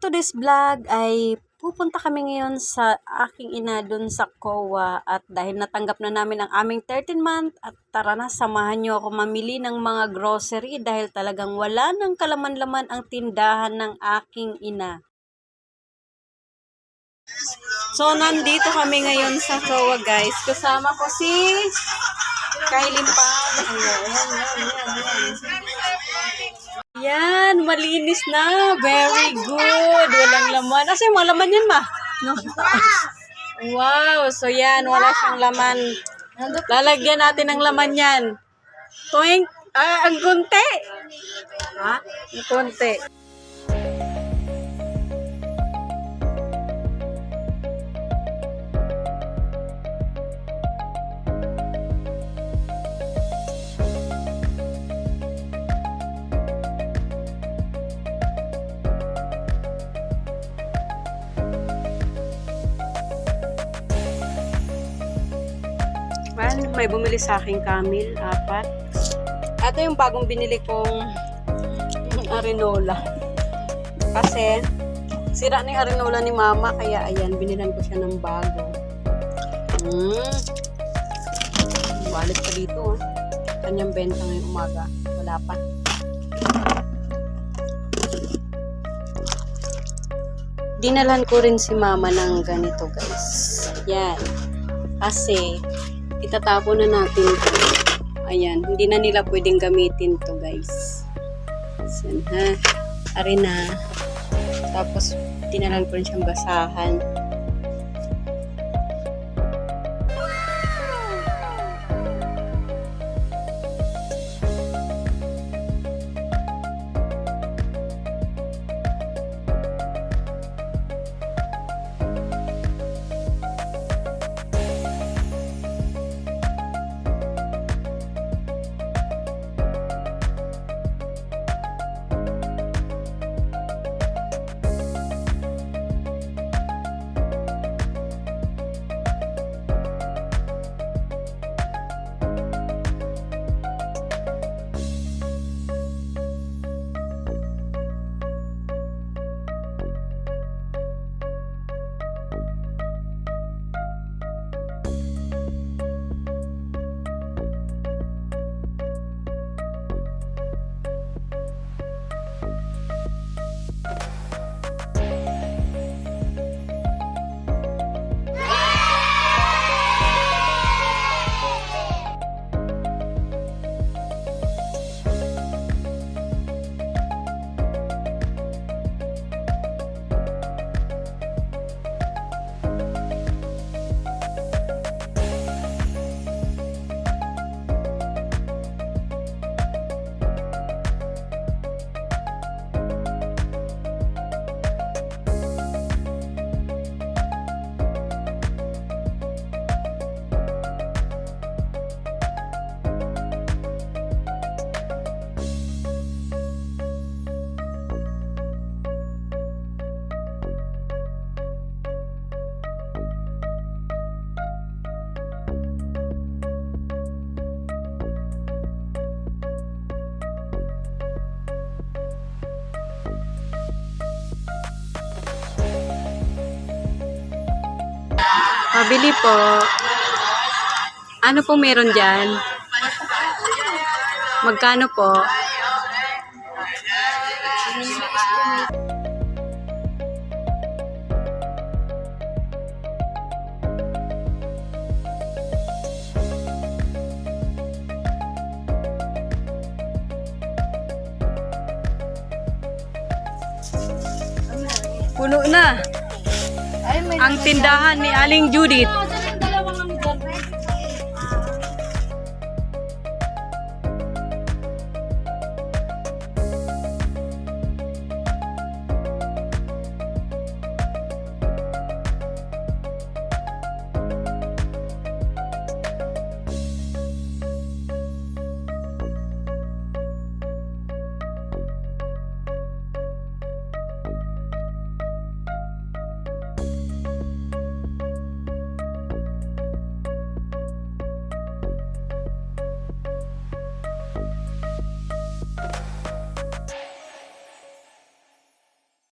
today's vlog ay pupunta kami ngayon sa aking ina dun sa COA at dahil natanggap na namin ang aming 13th month at tara na, samahan nyo ako mamili ng mga grocery dahil talagang wala ng kalaman-laman ang tindahan ng aking ina. So, nandito kami ngayon sa COA, guys. Kasama ko si Kylie Pao. Yan, malinis na. Very good. Walang laman. Asa yung mga laman yan, ma? No? Wow. So, yan. Wala siyang laman. Lalagyan natin ng laman yan. Tuwing, ang konti. Ha? Ang konti. Well, may bumili sa akin Camel, 4. Ito yung bagong binili kong arenola. Kasi, sira na yung arenola ni mama, kaya ayan, binilan ko siya ng bago. Wallet pa dito. Kanyang benta ngayong umaga. Wala pa. Dinalhan ko rin si mama ng ganito, guys. Yan. Kasi, itatapon na natin ito. Ayan, hindi na nila pwedeng gamitin to, guys. So, ha? Ari na. Tapos, tinalan ko rin siyang basahan. Pabili po. Ano po meron dyan? Magkano po? Puno na. Ang tindahan ni Aling Judith.